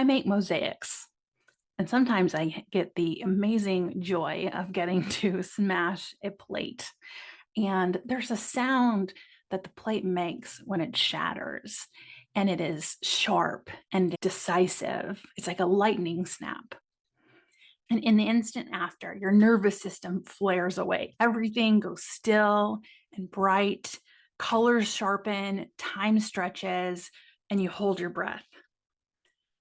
I make mosaics, and sometimes I get the amazing joy of getting to smash a plate. And there's a sound that the plate makes when it shatters, and it is sharp and decisive. It's like a lightning snap. And in the instant after, your nervous system flares away. Everything goes still and bright, colors sharpen, time stretches, and you hold your breath.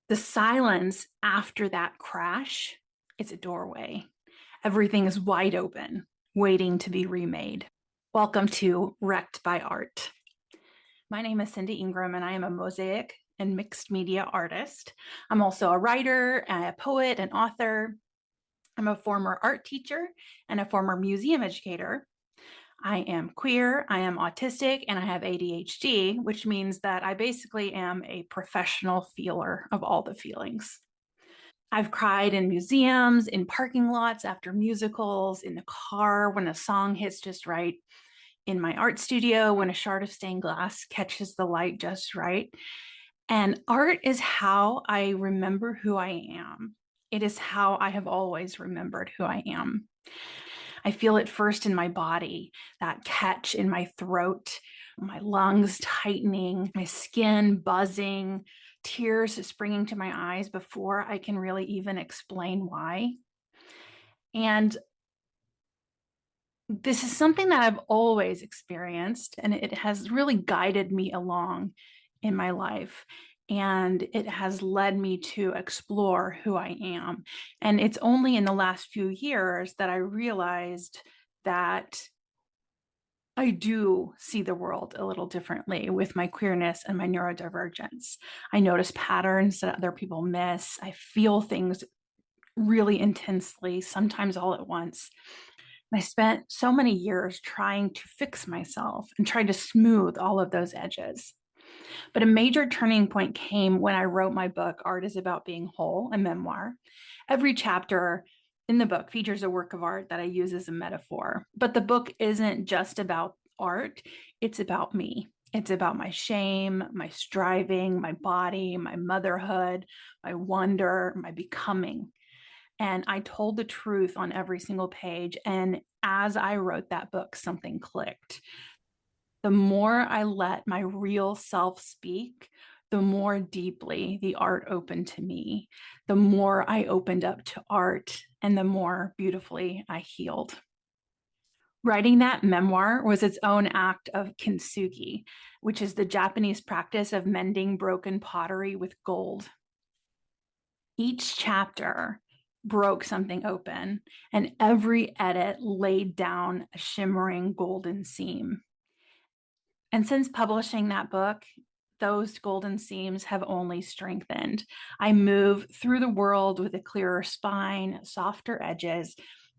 The silence after that crash, it's a doorway. Everything is wide open, waiting to be remade. Welcome to Wrecked by Art. My name is Cindy Ingram, and I am a mosaic and mixed media artist. I'm also a writer, a poet, and author. I'm a former art teacher and a former museum educator. I am queer, I am autistic, and I have ADHD, which means that I basically am a professional feeler of all the feelings. I've cried in museums, in parking lots after musicals, in the car when a song hits just right, in my art studio when a shard of stained glass catches the light just right. And art is how I remember who I am. It is how I have always remembered who I am. I feel it first in my body, that catch in my throat, my lungs tightening, my skin buzzing, tears springing to my eyes before I can really even explain why. And this is something that I've always experienced, and it has really guided me along in my life. And it has led me to explore who I am. And it's only in the last few years that I realized that I do see the world a little differently with my queerness and my neurodivergence. I notice patterns that other people miss. I feel things really intensely, sometimes all at once. I spent so many years trying to fix myself and try to smooth all of those edges. But a major turning point came when I wrote my book, Art is About Being Whole, a memoir. Every chapter in the book features a work of art that I use as a metaphor. But the book isn't just about art, it's about me. It's about my shame, my striving, my body, my motherhood, my wonder, my becoming. And I told the truth on every single page. And as I wrote that book, something clicked. The more I let my real self speak, the more deeply the art opened to me, the more I opened up to art, and the more beautifully I healed. Writing that memoir was its own act of kintsugi, which is the Japanese practice of mending broken pottery with gold. Each chapter broke something open, and every edit laid down a shimmering golden seam. And since publishing that book, those golden seams have only strengthened. I move through the world with a clearer spine, softer edges,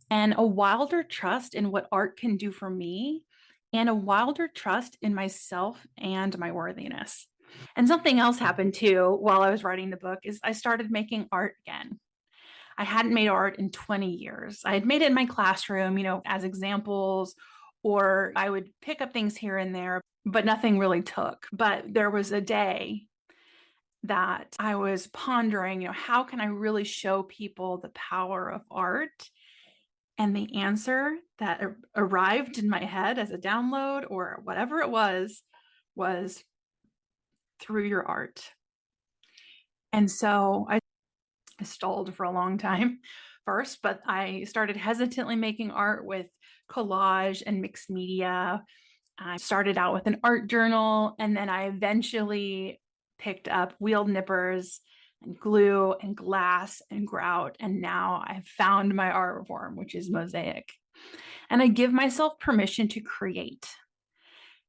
and a wilder trust in what art can do for me, and a wilder trust in myself and my worthiness. And something else happened too while I was writing the book is I started making art again. I hadn't made art in 20 years. I had made it in my classroom, as examples, or I would pick up things here and there, but nothing really took. But there was a day that I was pondering, how can I really show people the power of art? And the answer that arrived in my head as a download or whatever it was through your art. And so I stalled for a long time first, but I started hesitantly making art with collage and mixed media. I started out with an art journal, and then I eventually picked up wheeled nippers and glue and glass and grout. And now I've found my art form, which is mosaic. And I give myself permission to create.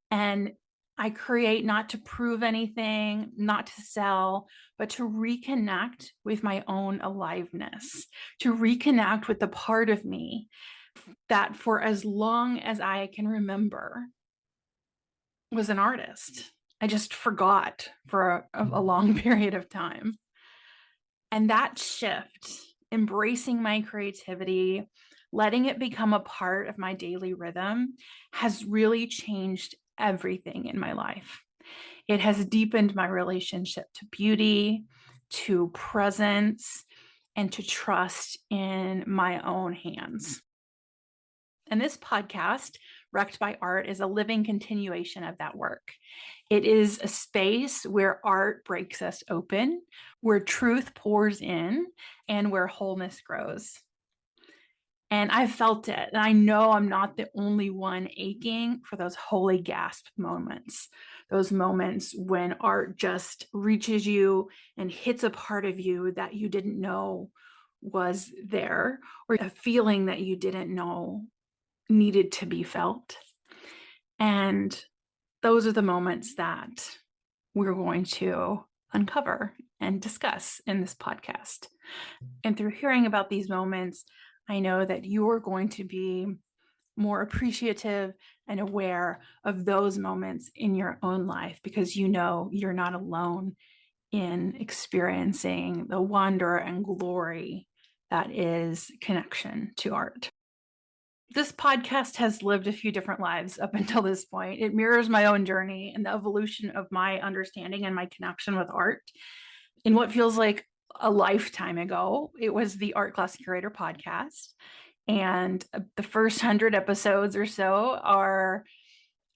And I create not to prove anything, not to sell, but to reconnect with my own aliveness, to reconnect with the part of me that for as long as I can remember was an artist. I just forgot for a long period of time. And that shift, embracing my creativity, letting it become a part of my daily rhythm, has really changed everything in my life. It has deepened my relationship to beauty, to presence, and to trust in my own hands. And this podcast, Wrecked by Art, is a living continuation of that work. It is a space where art breaks us open, where truth pours in, and where wholeness grows. And I felt it. And I know I'm not the only one aching for those holy gasp moments, those moments when art just reaches you and hits a part of you that you didn't know was there, or a feeling that you didn't know needed to be felt. And those are the moments that we're going to uncover and discuss in this podcast. And through hearing about these moments, I know that you're going to be more appreciative and aware of those moments in your own life, because you know you're not alone in experiencing the wonder and glory that is connection to art. This podcast has lived a few different lives up until this point. It mirrors my own journey and the evolution of my understanding and my connection with art. In what feels like a lifetime ago, it was the Art Class Curator podcast. And the first 100 episodes or so are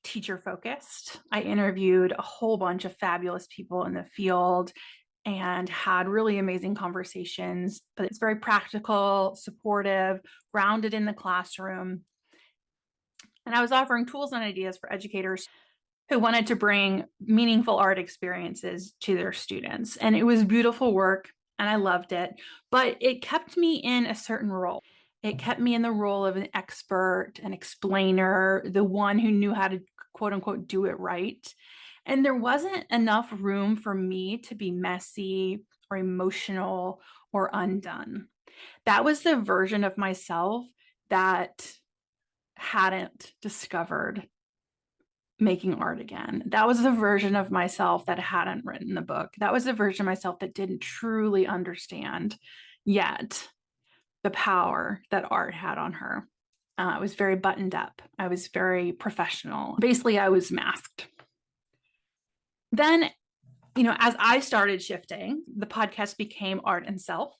teacher focused. I interviewed a whole bunch of fabulous people in the field and had really amazing conversations, but it's very practical, supportive, grounded in the classroom. And I was offering tools and ideas for educators who wanted to bring meaningful art experiences to their students. And it was beautiful work, and I loved it, but it kept me in a certain role. It kept me in the role of an expert, an explainer, the one who knew how to quote unquote do it right. And there wasn't enough room for me to be messy or emotional or undone. That was the version of myself that hadn't discovered making art again. That was the version of myself that hadn't written the book. That was the version of myself that didn't truly understand yet the power that art had on her. I was very buttoned up. I was very professional. Basically, I was masked. Then, as I started shifting, the podcast became Art and Self.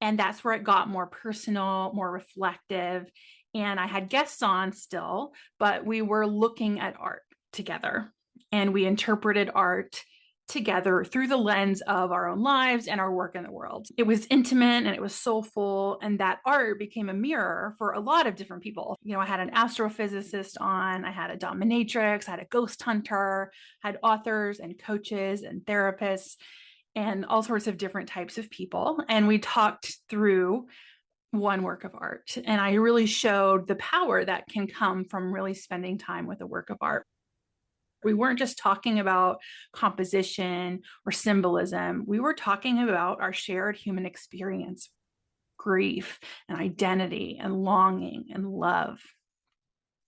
And that's where it got more personal, more reflective. And I had guests on still, but we were looking at art together. And we interpreted art together through the lens of our own lives and our work in the world. It was intimate and it was soulful, and that art became a mirror for a lot of different people. I had an astrophysicist on, I had a dominatrix, I had a ghost hunter, I had authors and coaches and therapists and all sorts of different types of people. And we talked through one work of art. And I really showed the power that can come from really spending time with a work of art. We weren't just talking about composition or symbolism. We were talking about our shared human experience, grief and identity and longing and love.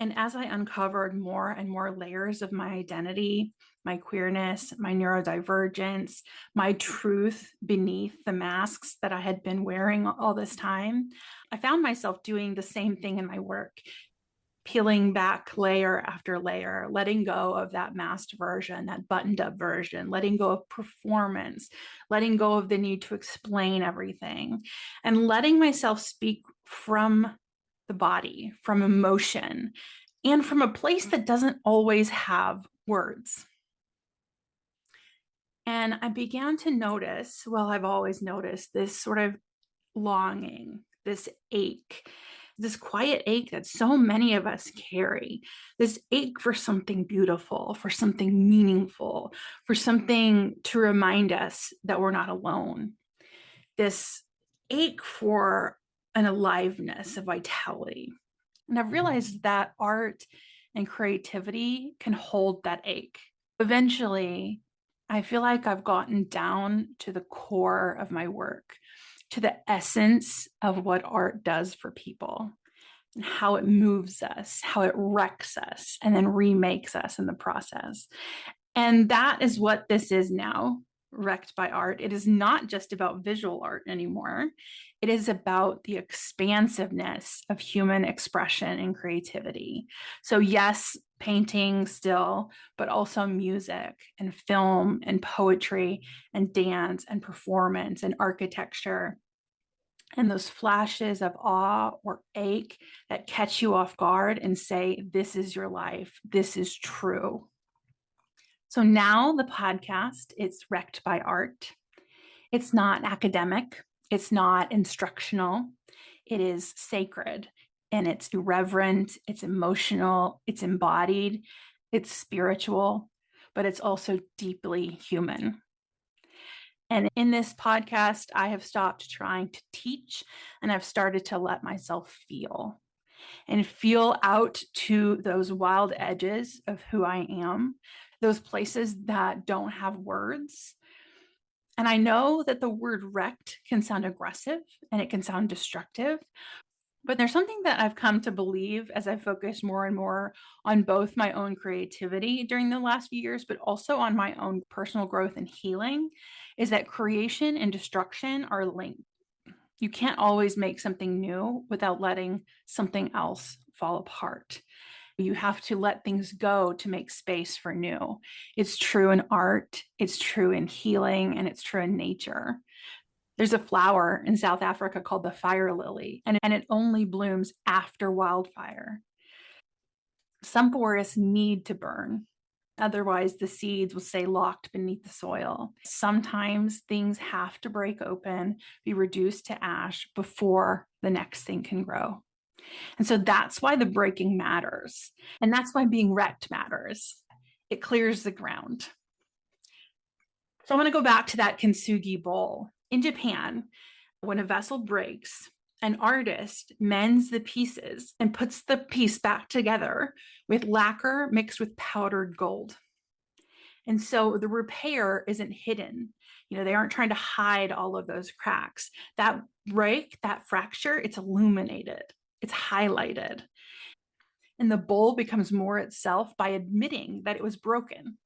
And as I uncovered more and more layers of my identity, my queerness, my neurodivergence, my truth beneath the masks that I had been wearing all this time, I found myself doing the same thing in my work, peeling back layer after layer, letting go of that masked version, that buttoned up version, letting go of performance, letting go of the need to explain everything, and letting myself speak from the body, from emotion, and from a place that doesn't always have words. And I began to notice, well, I've always noticed this sort of longing, this ache, this quiet ache that so many of us carry, this ache for something beautiful, for something meaningful, for something to remind us that we're not alone, this ache for an aliveness, a vitality. And I've realized that art and creativity can hold that ache. Eventually, I feel like I've gotten down to the core of my work, to the essence of what art does for people and how it moves us, how it wrecks us, and then remakes us in the process. And that is what this is now, Wrecked by Art. It is not just about visual art anymore. It is about the expansiveness of human expression and creativity. So yes, painting still, but also music and film and poetry and dance and performance and architecture. And those flashes of awe or ache that catch you off guard and say, this is your life, this is true. So now the podcast, it's Wrecked by Art. It's not academic, it's not instructional, it is sacred, and it's irreverent, it's emotional, it's embodied, it's spiritual, but it's also deeply human. And in this podcast, I have stopped trying to teach and I've started to let myself feel and feel out to those wild edges of who I am, those places that don't have words. And I know that the word wrecked can sound aggressive and it can sound destructive, but there's something that I've come to believe as I focus more and more on both my own creativity during the last few years, but also on my own personal growth and healing, is that creation and destruction are linked. You can't always make something new without letting something else fall apart. You have to let things go to make space for new. It's true in art, it's true in healing, and it's true in nature. There's a flower in South Africa called the fire lily, and it only blooms after wildfire. Some forests need to burn. Otherwise, the seeds will stay locked beneath the soil. Sometimes things have to break open, be reduced to ash before the next thing can grow. And so that's why the breaking matters. And that's why being wrecked matters. It clears the ground. So I want to go back to that kintsugi bowl. In Japan, when a vessel breaks, an artist mends the pieces and puts the piece back together with lacquer mixed with powdered gold. And so the repair isn't hidden. They aren't trying to hide all of those cracks. That break, that fracture, it's illuminated, it's highlighted. And the bowl becomes more itself by admitting that it was broken.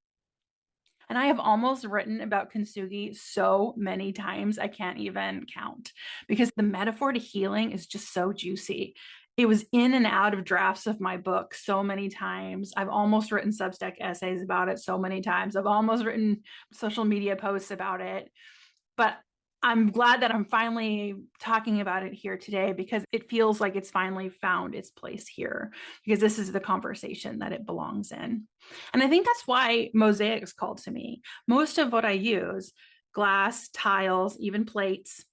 And I have almost written about kintsugi so many times, I can't even count, because the metaphor to healing is just so juicy. It was in and out of drafts of my book so many times. I've almost written Substack essays about it so many times. I've almost written social media posts about it. But I'm glad that I'm finally talking about it here today, because it feels like it's finally found its place here, because this is the conversation that it belongs in. And I think that's why mosaics called to me. Most of what I use, glass, tiles, even plates,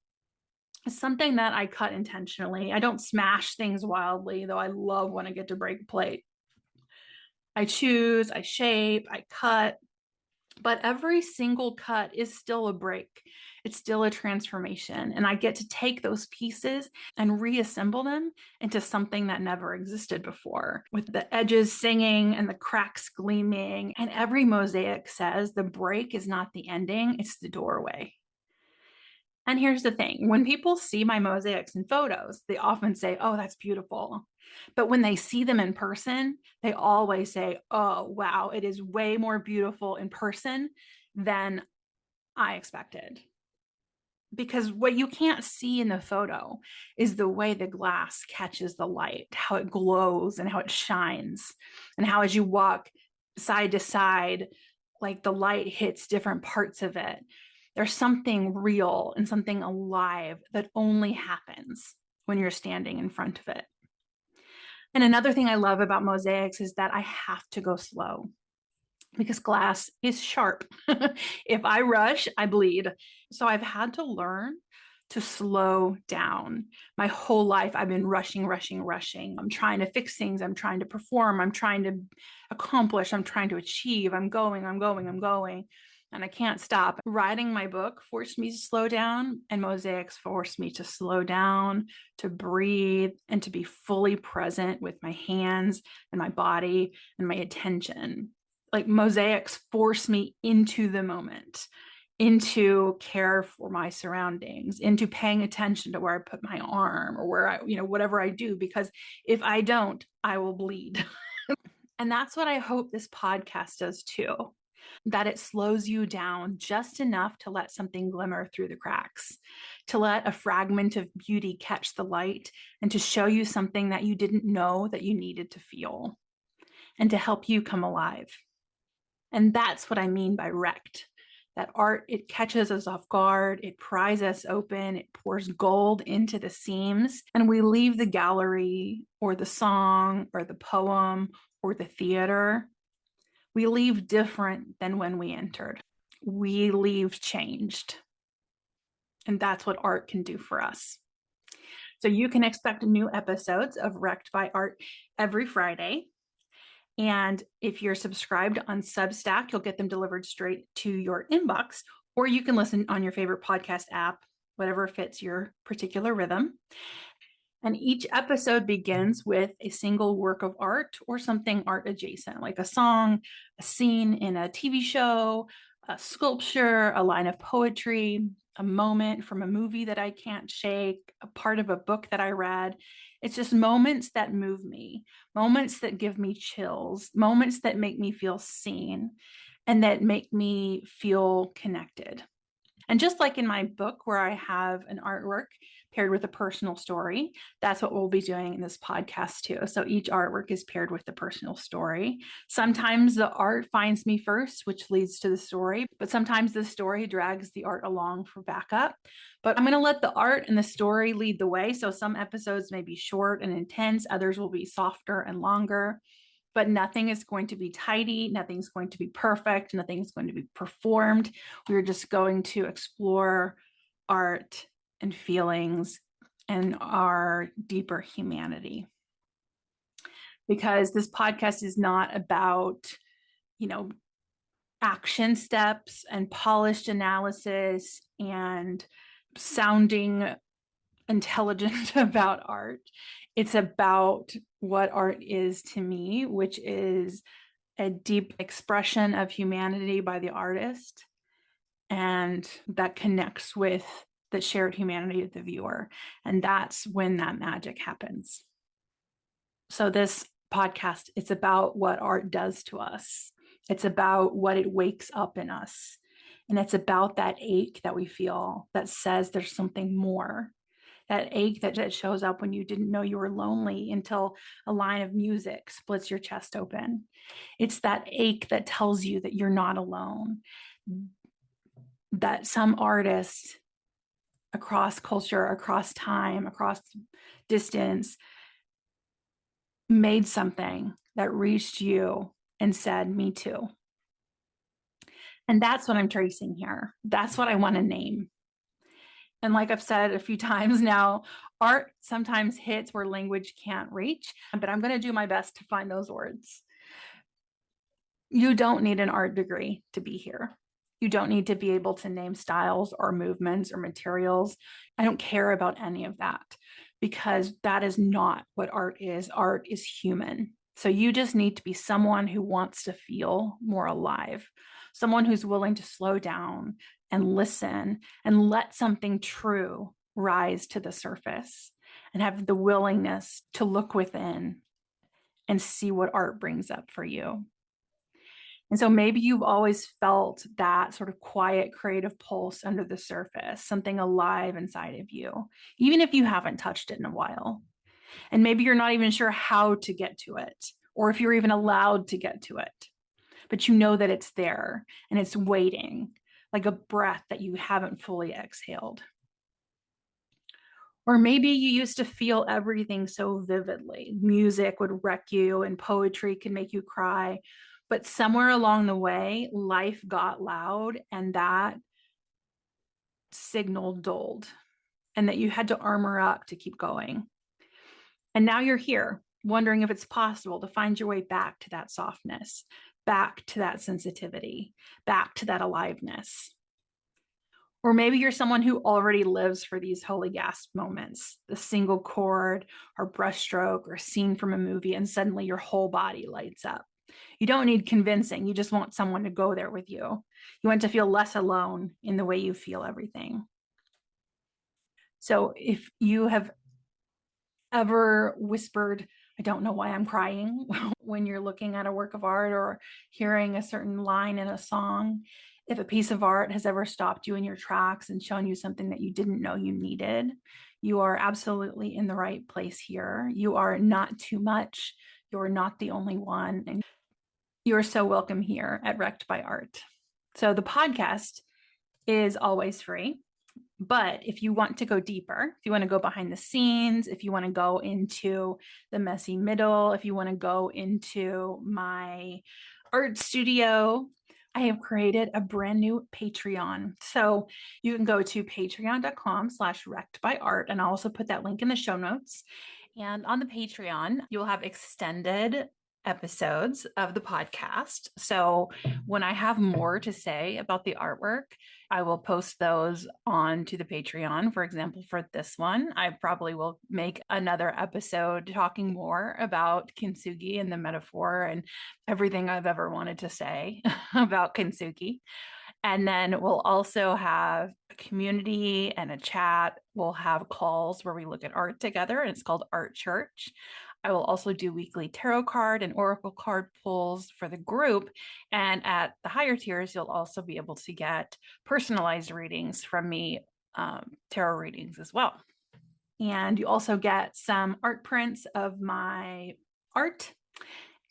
is something that I cut intentionally. I don't smash things wildly, though I love when I get to break a plate. I choose, I shape, I cut, but every single cut is still a break. It's still a transformation. And I get to take those pieces and reassemble them into something that never existed before, with the edges singing and the cracks gleaming. And every mosaic says the break is not the ending, it's the doorway. And here's the thing, when people see my mosaics in photos, they often say, oh, that's beautiful. But when they see them in person, they always say, oh, wow, it is way more beautiful in person than I expected. Because what you can't see in the photo is the way the glass catches the light, how it glows and how it shines, and how as you walk side to side, like the light hits different parts of it. There's something real and something alive that only happens when you're standing in front of it. And another thing I love about mosaics is that I have to go slow, because glass is sharp. If I rush, I bleed. So I've had to learn to slow down. My whole life, I've been rushing. I'm trying to fix things. I'm trying to perform. I'm trying to accomplish. I'm trying to achieve. I'm going. And I can't stop. Writing my book forced me to slow down, and mosaics forced me to slow down, to breathe, and to be fully present with my hands and my body and my attention. Like mosaics force me into the moment, into care for my surroundings, into paying attention to where I put my arm or where whatever I do, because if I don't, I will bleed. And that's what I hope this podcast does too, that it slows you down just enough to let something glimmer through the cracks, to let a fragment of beauty catch the light, and to show you something that you didn't know that you needed to feel. and to help you come alive. And that's what I mean by wrecked. That art, it catches us off guard, it pries us open, it pours gold into the seams, and we leave the gallery or the song or the poem or the theater. We leave different than when we entered. We leave changed. And that's what art can do for us. So you can expect new episodes of Wrecked by Art every Friday. And if you're subscribed on Substack, you'll get them delivered straight to your inbox, or you can listen on your favorite podcast app, whatever fits your particular rhythm. And each episode begins with a single work of art or something art adjacent, like a song, a scene in a TV show, a sculpture, a line of poetry, a moment from a movie that I can't shake, a part of a book that I read. It's just moments that move me, moments that give me chills, moments that make me feel seen, and that make me feel connected. And just like in my book, where I have an artwork paired with a personal story, that's what we'll be doing in this podcast too. So each artwork is paired with the personal story. Sometimes the art finds me first, which leads to the story, but sometimes the story drags the art along for backup. But I'm going to let the art and the story lead the way. So some episodes may be short and intense, others will be softer and longer. But nothing is going to be tidy. Nothing's going to be perfect. Nothing's going to be performed. We're just going to explore art and feelings and our deeper humanity. Because this podcast is not about, action steps and polished analysis and sounding intelligent about art. It's about what art is to me, which is a deep expression of humanity by the artist, and that connects with the shared humanity of the viewer. And that's when that magic happens. So this podcast, it's about what art does to us. It's about what it wakes up in us. And it's about that ache that we feel that says there's something more. That ache that shows up when you didn't know you were lonely until a line of music splits your chest open. It's that ache that tells you that you're not alone. That some artist across culture, across time, across distance made something that reached you and said, me too. And that's what I'm tracing here. That's what I want to name. And like I've said a few times now, art sometimes hits where language can't reach, but I'm going to do my best to find those words. You don't need an art degree to be here. You don't need to be able to name styles or movements or materials. I don't care about any of that, because that is not what art is. Art is human. So you just need to be someone who wants to feel more alive, someone who's willing to slow down and listen and let something true rise to the surface, and have the willingness to look within and see what art brings up for you. And so maybe you've always felt that sort of quiet creative pulse under the surface, something alive inside of you, even if you haven't touched it in a while. And maybe you're not even sure how to get to it, or if you're even allowed to get to it, but you know that it's there and it's waiting, like a breath that you haven't fully exhaled. Or maybe you used to feel everything so vividly. Music would wreck you and poetry could make you cry. But somewhere along the way, life got loud and that signal dulled, and that you had to armor up to keep going. And now you're here, wondering if it's possible to find your way back to that softness, back to that sensitivity, back to that aliveness. Or maybe you're someone who already lives for these holy gasp moments, the single chord or brushstroke or scene from a movie, and suddenly your whole body lights up. You don't need convincing. You just want someone to go there with you. You want to feel less alone in the way you feel everything. So if you have ever whispered, I don't know why I'm crying, when you're looking at a work of art or hearing a certain line in a song, if a piece of art has ever stopped you in your tracks and shown you something that you didn't know you needed, you are absolutely in the right place here. You are not too much. You're not the only one, and you're so welcome here at Wrecked by Art. So the podcast is always free. But if you want to go deeper, if you want to go behind the scenes, if you want to go into the messy middle, if you want to go into my art studio, I have created a brand new Patreon. So you can go to patreon.com/wrecked by art. And I'll also put that link in the show notes. And on the Patreon, you'll have extended episodes of the podcast. So when I have more to say about the artwork, I will post those onto the Patreon. For example, for this one, I probably will make another episode talking more about kintsugi and the metaphor and everything I've ever wanted to say about kintsugi. And then we'll also have a community and a chat. We'll have calls where we look at art together, and it's called Art Church. I will also do weekly tarot card and oracle card pulls for the group. And at the higher tiers, you'll also be able to get personalized readings from me, tarot readings as well. And you also get some art prints of my art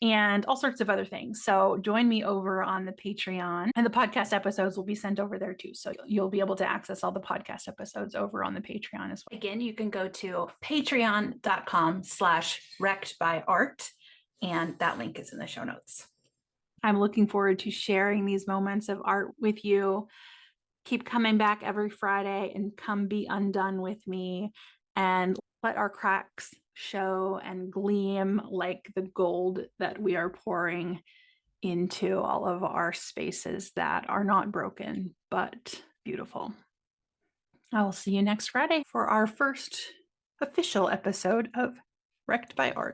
and all sorts of other things. So join me over on the Patreon, and the podcast episodes will be sent over there too. So you'll be able to access all the podcast episodes over on the Patreon as well. Again, you can go to patreon.com/wrecked by art, and that link is in the show notes. I'm looking forward to sharing these moments of art with you. Keep coming back every Friday and come be undone with me and let our cracks show and gleam like the gold that we are pouring into all of our spaces that are not broken but beautiful. I will see you next Friday for our first official episode of Wrecked by Art.